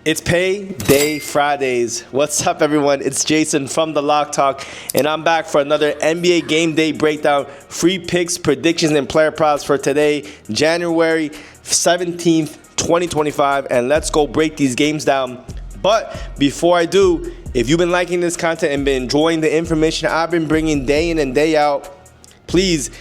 It's Payday Fridays. What's up, everyone? It's Jason from The Lock Talk, and I'm back for another NBA Game Day breakdown, free picks, predictions, and player props for today, January 17th, 2025, and let's go break these games down. But before I do, if you've been liking this content and been enjoying the information I've been bringing day in and day out, please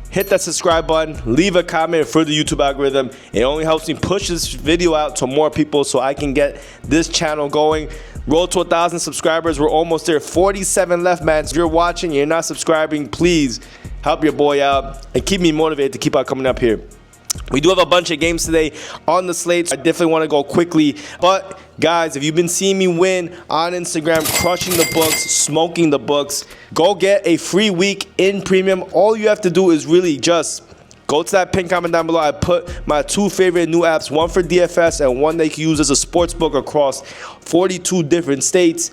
hit that subscribe button, leave a comment for the YouTube algorithm. It only helps me push this video out to more people so I can get this channel going. Roll to 1,000 subscribers. We're almost there. 47 left, man. If you're watching, you're not subscribing, please help your boy out and keep me motivated to keep on coming up here. We do have a bunch of games today on the slate, so I definitely want to go quickly. But, guys, if you've been seeing me win on Instagram, crushing the books, smoking the books, go get a free week in Premium. All you have to do is really just go to that pinned comment down below. I put my two favorite new apps, one for DFS and one that you can use as a sports book across 42 different states.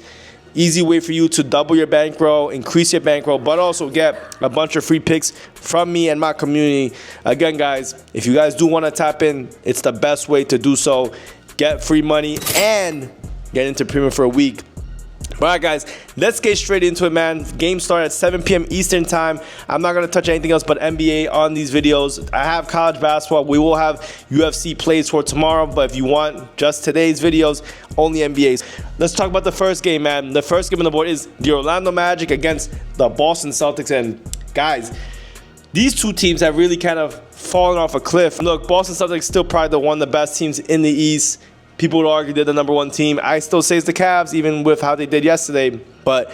Easy way for you to double your bankroll, increase your bankroll, but also get a bunch of free picks from me and my community. Again, guys, if you guys do want to tap in, it's the best way to do so. Get free money and get into Premium for a week. All right, guys, let's get straight into it, man. Game start at 7 p.m. Eastern time. I'm not going to touch anything else but NBA on these videos. I have college basketball. We will have UFC plays for tomorrow, but if you want just today's videos, only NBA's. Let's talk about the first game, man. The first game on the board is the Orlando Magic against the Boston Celtics. And, guys, these two teams have really kind of fallen off a cliff. Look, Boston Celtics still probably one of the best teams in the East. People would argue they're the number one team. I still say it's the Cavs, even with how they did yesterday. But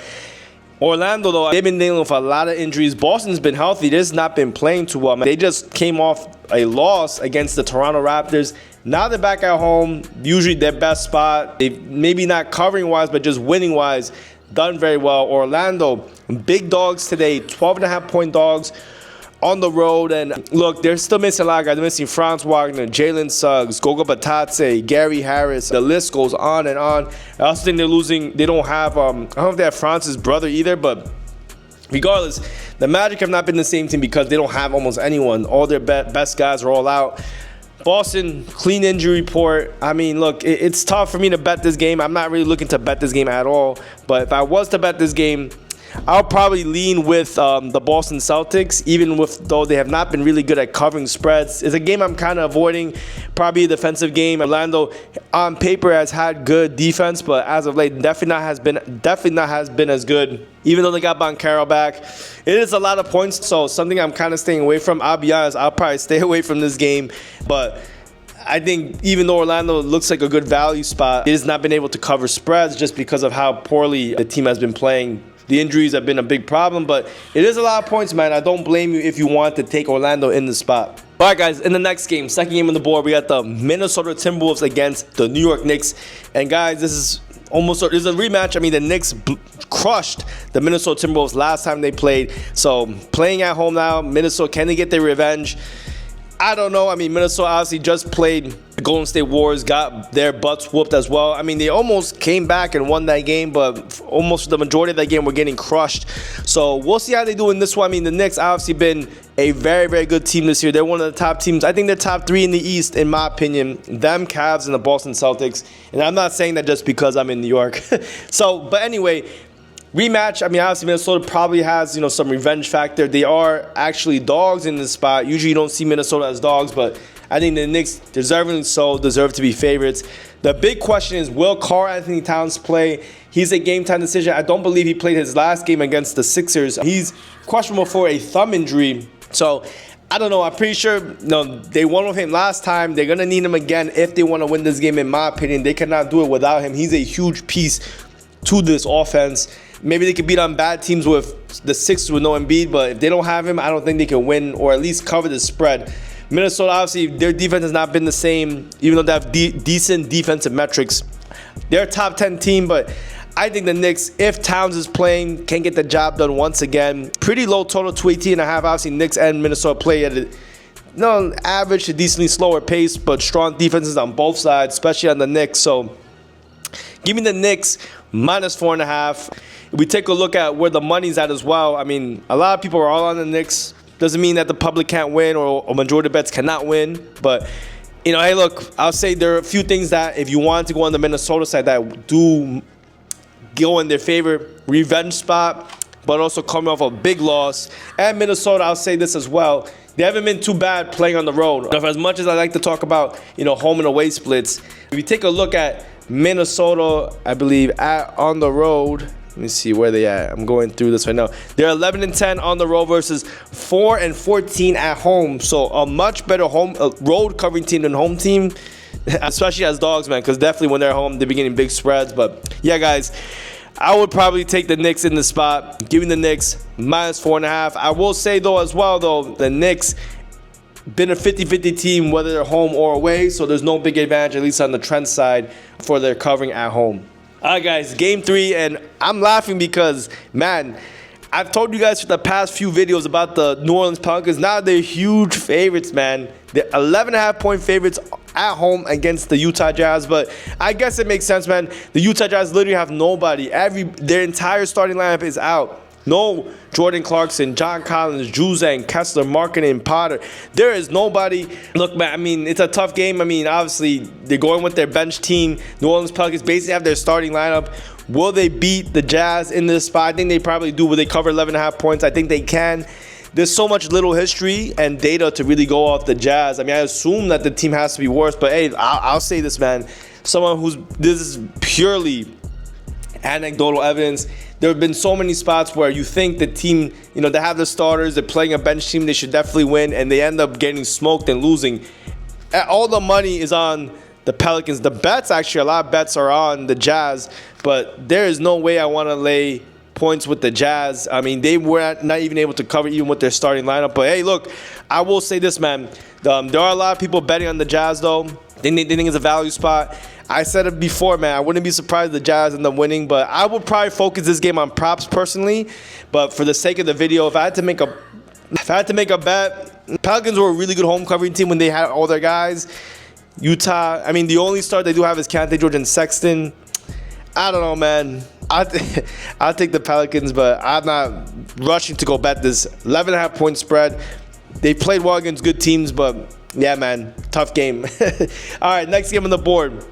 Orlando, though, they've been dealing with a lot of injuries. Boston's been healthy. They've not been playing too well. They just came off a loss against the Toronto Raptors. Now they're back at home, usually their best spot. They maybe not covering-wise, but just winning-wise, done very well. Orlando, big dogs today, 12.5-point dogs on the road. And look, they're still missing a lot of guys. They're missing Franz Wagner, Jalen Suggs, Goga Batadze, Gary Harris. The list goes on and on. I also think they're losing. They don't have, I don't know if they have Franz's brother either, but regardless, the Magic have not been the same team because they don't have almost anyone. All their best guys are all out. Boston, clean injury report. I mean, look, it's tough for me to bet this game. I'm not really looking to bet this game at all. But if I was to bet this game, I'll probably lean with the Boston Celtics, even though they have not been really good at covering spreads. It's a game I'm kind of avoiding, probably a defensive game. Orlando, on paper, has had good defense, but as of late, definitely not has been as good. Even though they got Banchero back, it is a lot of points, so something I'm kind of staying away from. I'll be honest, I'll probably stay away from this game, but I think even though Orlando looks like a good value spot, it has not been able to cover spreads just because of how poorly the team has been playing. The injuries have been a big problem, but it is a lot of points, man. I don't blame you if you want to take Orlando in the spot. All right, guys, in the next game, second game on the board, we got the Minnesota Timberwolves against the New York Knicks. And, guys, this is a rematch. I mean, the Knicks crushed the Minnesota Timberwolves last time they played. So, playing at home now, Minnesota, can they get their revenge? I don't know. I mean, Minnesota obviously just played the Golden State Warriors, got their butts whooped as well. I mean, they almost came back and won that game, but almost the majority of that game were getting crushed. So we'll see how they do in this one. I mean, the Knicks obviously been a very, very good team this year. They're one of the top teams. I think they're top three in the East, in my opinion. Them, Cavs, and the Boston Celtics. And I'm not saying that just because I'm in New York. But anyway, rematch. I mean, obviously, Minnesota probably has, some revenge factor. They are actually dogs in this spot. Usually, you don't see Minnesota as dogs, but I think the Knicks, deservingly so, deserve to be favorites. The big question is, will Karl-Anthony Towns play? He's a game-time decision. I don't believe he played his last game against the Sixers. He's questionable for a thumb injury. So, I don't know. I'm pretty sure they won with him last time. They're going to need him again if they want to win this game, in my opinion. They cannot do it without him. He's a huge piece to this offense. Maybe they could beat on bad teams with the Sixers with no Embiid, but if they don't have him, I don't think they can win or at least cover the spread. Minnesota, obviously, their defense has not been the same, even though they have decent defensive metrics. They're a top 10 team, but I think the Knicks, if Towns is playing, can get the job done once again. Pretty low total, 218.5. Obviously, Knicks and Minnesota play at an average to decently slower pace, but strong defenses on both sides, especially on the Knicks. So give me the Knicks minus 4.5. If we take a look at where the money's at as well, I mean, a lot of people are all on the Knicks. Doesn't mean that the public can't win or majority of bets cannot win, but Hey, look, I'll say there are a few things that if you want to go on the Minnesota side that do go in their favor. Revenge spot, but also coming off a big loss. And Minnesota, I'll say this as well. They haven't been too bad playing on the road. As much as I like to talk about, home and away splits, if you take a look at Minnesota, I believe, on the road. Let me see where they at. I'm going through this right now. They're 11-10 on the road versus 4-14 at home. So a much better road covering team than home team, especially as dogs, man. Because definitely when they're home, they're getting big spreads. But yeah, guys, I would probably take the Knicks in the spot, giving the Knicks -4.5. I will say though as well the Knicks been a 50-50 team whether they're home or away, so there's no big advantage, at least on the trend side, for their covering at home. All right, guys, game 3, and I'm laughing because, man, I've told you guys for the past few videos about the New Orleans Pelicans. Now they're huge favorites, man. They're 11.5-point favorites at home against the Utah Jazz, but I guess it makes sense, man. The Utah Jazz literally have nobody. Their entire starting lineup is out. No Jordan Clarkson, John Collins, Juzang, Kessler, Markkanen, Potter. There is nobody. Look, man, I mean, it's a tough game. I mean, obviously, they're going with their bench team. New Orleans Pelicans basically have their starting lineup. Will they beat the Jazz in this spot? I think they probably do. Will they cover 11.5 points? I think they can. There's so much little history and data to really go off the Jazz. I mean, I assume that the team has to be worse, but hey, I'll say this, man. This is purely anecdotal evidence. There have been so many spots where you think the team, they have the starters, they're playing a bench team, they should definitely win, and they end up getting smoked and losing. All the money is on the Pelicans. The bets, actually, a lot of bets are on the Jazz, but there is no way I want to lay points with the Jazz. I mean, they were not even able to cover even with their starting lineup. But hey, look, I will say this, man. There are a lot of people betting on the Jazz, though. They think it's a value spot. I said it before, man. I wouldn't be surprised if the Jazz end up winning, but I would probably focus this game on props personally. But for the sake of the video, if I had to make a bet, Pelicans were a really good home covering team when they had all their guys. Utah, I mean, the only start they do have is Kante, George, and Sexton. I don't know, man. I'll take the Pelicans, but I'm not rushing to go bet this 11.5-point spread. They played well against good teams, but yeah, man, tough game. All right, next game on the board.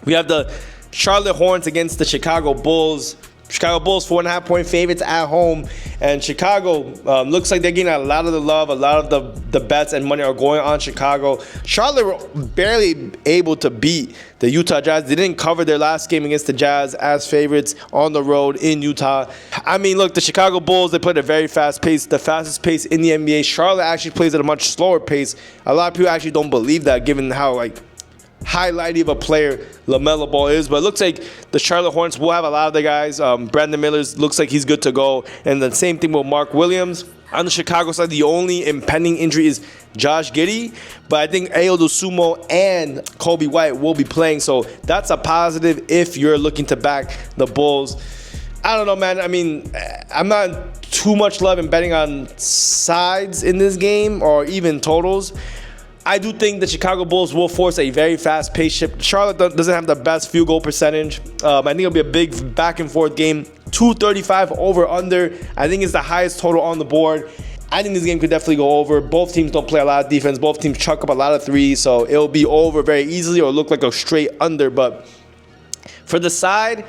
We have the Charlotte Hornets against the Chicago Bulls. Chicago Bulls 4.5-point favorites at home, and Chicago looks like they're getting a lot of the love. A lot of the bets and money are going on Chicago. Charlotte were barely able to beat the Utah Jazz. They didn't cover their last game against the Jazz as favorites on the road in Utah. I mean, look, the Chicago Bulls, they play at a very fast pace, the fastest pace in the NBA. Charlotte actually plays at a much slower pace. A lot of people actually don't believe that, given how highlighty of a player LaMelo Ball is, but it looks like the Charlotte Hornets will have a lot of the guys. Brandon Miller's looks like he's good to go, and the same thing with Mark Williams. On the Chicago side, the only impending injury is Josh Giddey, but I think Ayo Dosunmu and Kobe White will be playing, so that's a positive if you're looking to back the Bulls. I don't know, man. I mean, I'm not too much love in betting on sides in this game or even totals. I do think the Chicago Bulls will force a very fast-paced shift. Charlotte doesn't have the best field goal percentage. I think it'll be a big back-and-forth game. 235 over-under. I think it's the highest total on the board. I think this game could definitely go over. Both teams don't play a lot of defense. Both teams chuck up a lot of threes, so it'll be over very easily or look like a straight under. But for the side,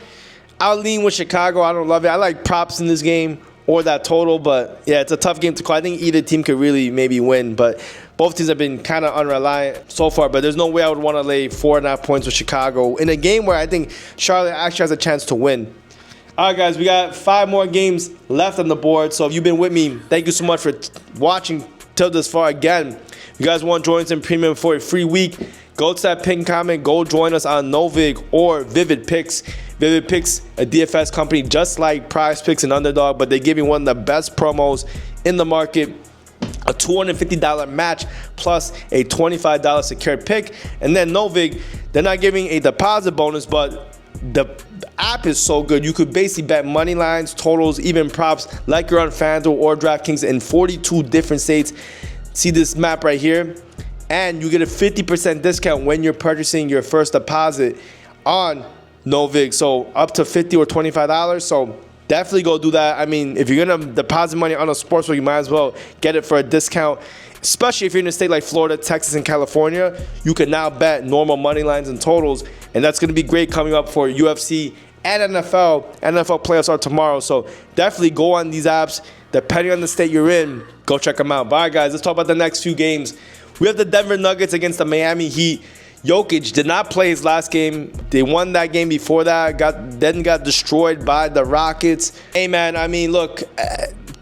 I'll lean with Chicago. I don't love it. I like props in this game or that total, but yeah, it's a tough game to call. I think either team could really maybe win, but both teams have been kind of unreliant so far, but there's no way I would want to lay 4.5 points with Chicago in a game where I think Charlotte actually has a chance to win. All right, guys, we got 5 more games left on the board, so if you've been with me, thank you so much for watching till this far. Again, if you guys want to join us in Premium for a free week, go to that pin comment, go join us on Novig or Vivid Picks. Vivid Picks, a DFS company just like Prize Picks and Underdog, but they give you one of the best promos in the market. A $250 match plus a $25 secured pick. And then Novig, they're not giving a deposit bonus, but the app is so good. You could basically bet money lines, totals, even props like you're on FanDuel or DraftKings in 42 different states. See this map right here? And you get a 50% discount when you're purchasing your first deposit on Novig. So up to $50 or $25. So definitely go do that. I mean, if you're going to deposit money on a sportsbook, you might as well get it for a discount. especially if you're in a state like Florida, Texas, and California, you can now bet normal money lines and totals, and that's going to be great coming up for UFC and NFL. NFL playoffs are tomorrow, so definitely go on these apps. Depending on the state you're in, go check them out. But all right, guys, let's talk about the next few games. We have the Denver Nuggets against the Miami Heat. Jokic did not play his last game. They won that game before that, then got destroyed by the Rockets. Hey, man, I mean, look,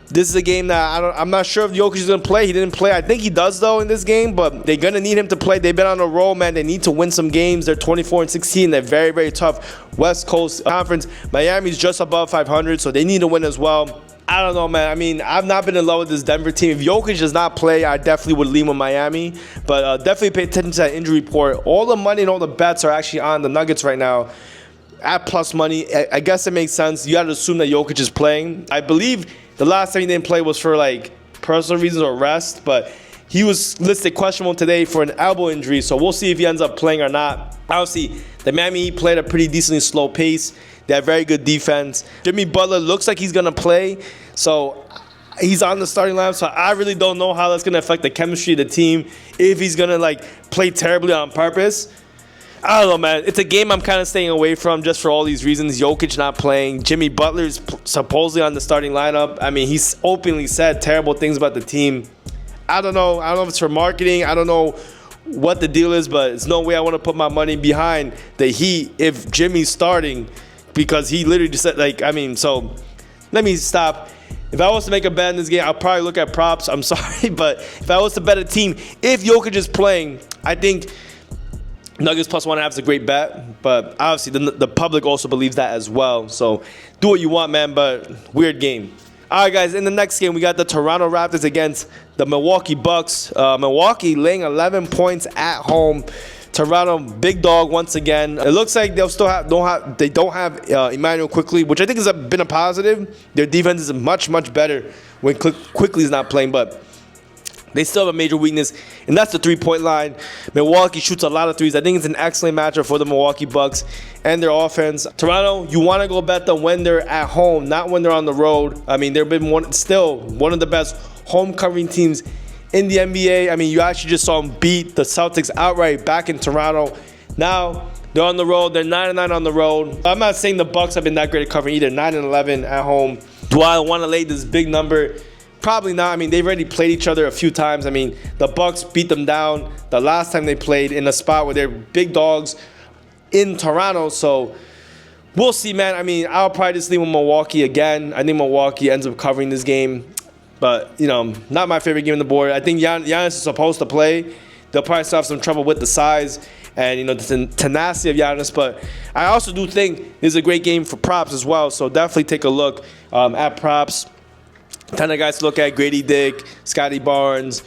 this is a game that I'm not sure if Jokic is going to play. He didn't play. I think he does, though, in this game, but they're going to need him to play. They've been on a roll, man. They need to win some games. They're 24-16. They're very, very tough West Coast Conference. Miami's just above 500, so they need to win as well. I don't know, man. I mean, I've not been in love with this Denver team. If Jokic does not play, I definitely would lean with Miami. But definitely pay attention to that injury report. All the money and all the bets are actually on the Nuggets right now at plus money. I guess it makes sense. You got to assume that Jokic is playing. I believe the last time he didn't play was for, like, personal reasons or rest. But he was listed questionable today for an elbow injury. So we'll see if he ends up playing or not. Obviously, the Miami Heat played at a pretty decently slow pace. They have very good defense. Jimmy Butler looks like he's going to play. So he's on the starting lineup. So I really don't know how that's going to affect the chemistry of the team. If he's going to, like, play terribly on purpose. I don't know, man. It's a game I'm kind of staying away from just for all these reasons. Jokic not playing. Jimmy Butler's supposedly on the starting lineup. I mean, he's openly said terrible things about the team. I don't know. I don't know if it's for marketing. I don't know what the deal is, but it's no way I want to put my money behind the Heat if Jimmy's starting. Because he literally just said, like, I mean, so let me stop. If I was to make a bet in this game, I'll probably look at props. I'm sorry, but if I was to bet a team, if Jokic is playing, I think Nuggets plus 1.5 is a great bet. But obviously, the public also believes that as well. So do what you want, man, but weird game. All right, guys, in the next game, we got the Toronto Raptors against the Milwaukee Bucks. Milwaukee laying 11 points at home. Toronto, big dog once again. It looks like they'll still don't have Emmanuel Quickley, which I think has been a positive. Their defense is much better when Quickley's not playing, but they still have a major weakness, and that's the three-point line. Milwaukee shoots a lot of threes. I think it's an excellent matchup for the Milwaukee Bucks and their offense. Toronto, you want to go bet them when they're at home, not when they're on the road. I mean, they've been still one of the best home covering teams in the NBA. I mean, you actually just saw them beat the Celtics outright back in Toronto. Now they're on the road. They're 9-9 on the road. I'm not saying the Bucks have been that great at covering either. 9-11 at home. Do I want to lay this big number? Probably not. I mean, they've already played each other a few times. I mean, the Bucks beat them down the last time they played in a spot where they're big dogs in Toronto. So we'll see, man. I mean, I'll probably just leave with Milwaukee again. I think Milwaukee ends up covering this game. But, you know, not my favorite game on the board. I think Giannis is supposed to play. They'll probably still have some trouble with the size and, you know, the tenacity of Giannis. But I also do think this is a great game for props as well. So definitely take a look at props. Ton of guys to look at: Grady Dick, Scotty Barnes,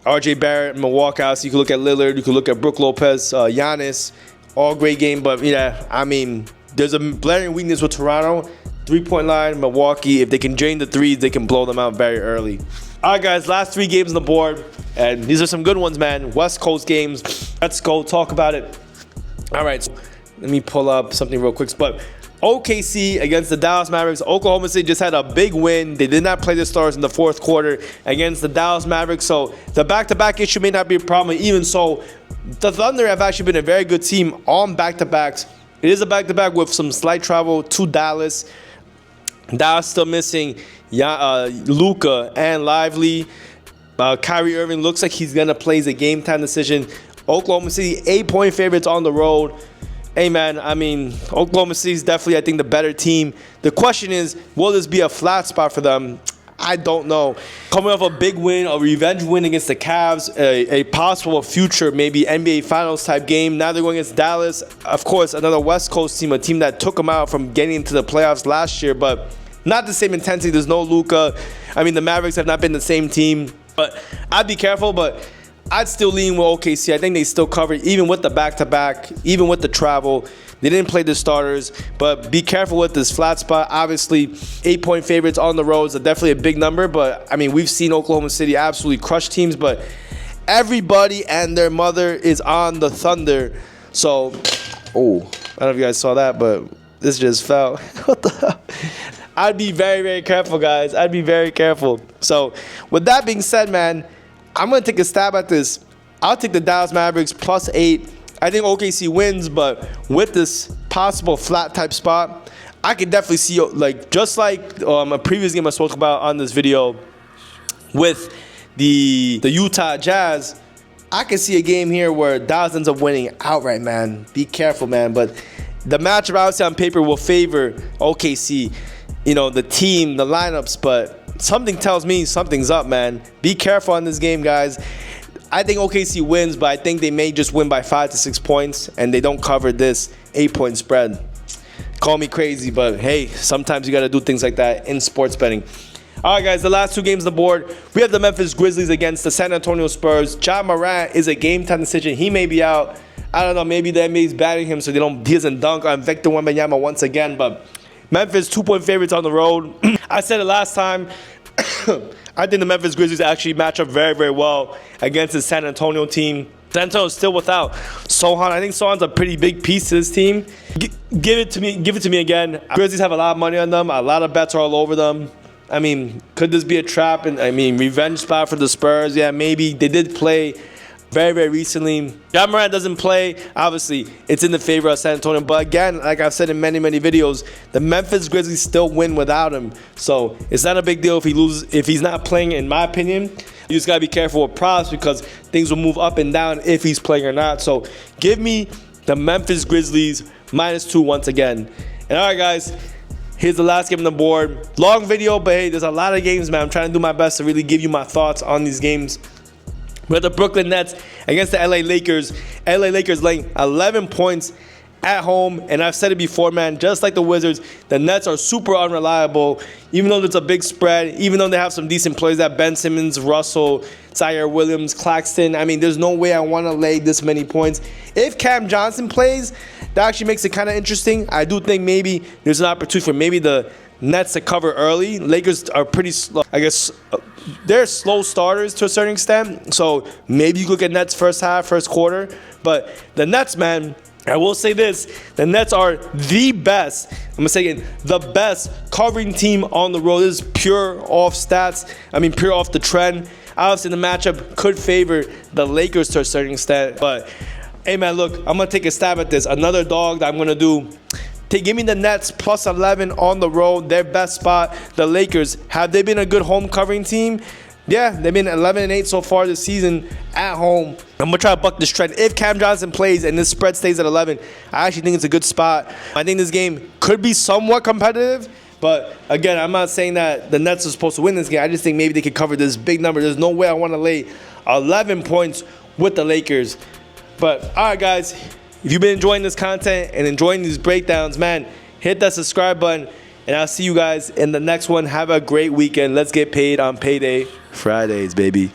RJ Barrett, Milwaukee House. You can look at Lillard. You can look at Brook Lopez, Giannis. All great game. But, yeah, I mean, there's a blaring weakness with Toronto. Three-point line, Milwaukee. If they can drain the threes, they can blow them out very early. All right, guys, last three games on the board. And these are some good ones, man. West Coast games. Let's go talk about it. All right, so let me pull up something real quick. But OKC against the Dallas Mavericks. Oklahoma City just had a big win. They did not play the stars in the fourth quarter against the Dallas Mavericks. So the back-to-back issue may not be a problem. Even so, the Thunder have actually been a very good team on back-to-backs. It is a back-to-back with some slight travel to Dallas. Dallas still missing Luka and Lively. Kyrie Irving looks like he's going to play a game-time decision. Oklahoma City, 8-point favorites on the road. Hey, man, I mean, Oklahoma City is definitely, I think, the better team. The question is, will this be a flat spot for them? I don't know. Coming off a big win, a revenge win against the Cavs, a possible future, maybe NBA Finals type game. Now they're going against Dallas. Of course, another West Coast team, a team that took them out from getting into the playoffs last year, but not the same intensity. There's no Luka. I mean, the Mavericks have not been the same team. But I'd be careful, but I'd still lean with OKC. I think they still cover, even with the back-to-back, even with the travel. They didn't play the starters, but be careful with this flat spot. Obviously, 8-point favorites on the road is definitely a big number, but, I mean, we've seen Oklahoma City absolutely crush teams, but everybody and their mother is on the Thunder. So, I don't know if you guys saw that, but this just fell. What the hell? I'd be very, very careful, guys. I'd be very careful. So, with that being said, man, I'm going to take a stab at this. I'll take the Dallas Mavericks +8. I think OKC wins, but with this possible flat type spot, I could definitely see, like, just like a previous game I spoke about on this video with the Utah Jazz, I could see a game here where Dallas ends up winning outright, man. Be careful, man. But the matchup obviously on paper will favor OKC, you know, the team, the lineups, but something tells me something's up, man. Be careful on this game, guys. I think OKC wins, but I think they may just win by 5 to 6 points, and they don't cover this 8-point spread. Call me crazy, but hey, sometimes you got to do things like that in sports betting. All right, guys, the last two games on the board. We have the Memphis Grizzlies against the San Antonio Spurs. Ja Morant is a game-time decision. He may be out. I don't know, maybe the NBA is batting him so he doesn't dunk on Victor Wembanyama once again, but Memphis 2-point favorites on the road. I said it last time. I think the Memphis Grizzlies actually match up very, very well against the San Antonio team. San Antonio is still without Sohan. I think Sohan's a pretty big piece to this team. Give it to me again. Grizzlies have a lot of money on them. A lot of bets are all over them. I mean, could this be a trap? And I mean, revenge spot for the Spurs? Yeah, maybe. They did play very, very recently. Ja Morant doesn't play. Obviously, it's in the favor of San Antonio. But again, like I've said in many, many videos, the Memphis Grizzlies still win without him. So it's not a big deal if he loses, if he's not playing, in my opinion. You just got to be careful with props because things will move up and down if he's playing or not. So give me the Memphis Grizzlies -2 once again. And all right, guys, here's the last game on the board. Long video, but hey, there's a lot of games, man. I'm trying to do my best to really give you my thoughts on these games. We have the Brooklyn Nets against the LA Lakers. LA Lakers laying 11 points at home. And I've said it before, man, just like the Wizards, the Nets are super unreliable. Even though there's a big spread, even though they have some decent players, that Ben Simmons, Russell, Zaire Williams, Claxton. I mean, there's no way I want to lay this many points. If Cam Johnson plays, that actually makes it kind of interesting. I do think maybe there's an opportunity for maybe the Nets to cover early. Lakers are pretty slow. I guess they're slow starters to a certain extent. So maybe you look at Nets first half, first quarter. But the Nets, man, I will say this. The Nets are the best, I'm going to say again, the best covering team on the road. This is pure off stats. I mean, pure off the trend. Obviously, the matchup could favor the Lakers to a certain extent. But, hey, man, look, I'm going to take a stab at this. Another dog that I'm going to do. Give me the Nets +11 on the road, their best spot. The Lakers, have they been a good home covering team? Yeah, they've been 11-8 so far this season at home. I'm going to try to buck this trend. If Cam Johnson plays and this spread stays at 11, I actually think it's a good spot. I think this game could be somewhat competitive. But, again, I'm not saying that the Nets are supposed to win this game. I just think maybe they could cover this big number. There's no way I want to lay 11 points with the Lakers. But, all right, guys. If you've been enjoying this content and enjoying these breakdowns, man, hit that subscribe button, and I'll see you guys in the next one. Have a great weekend. Let's get paid on payday Fridays, baby.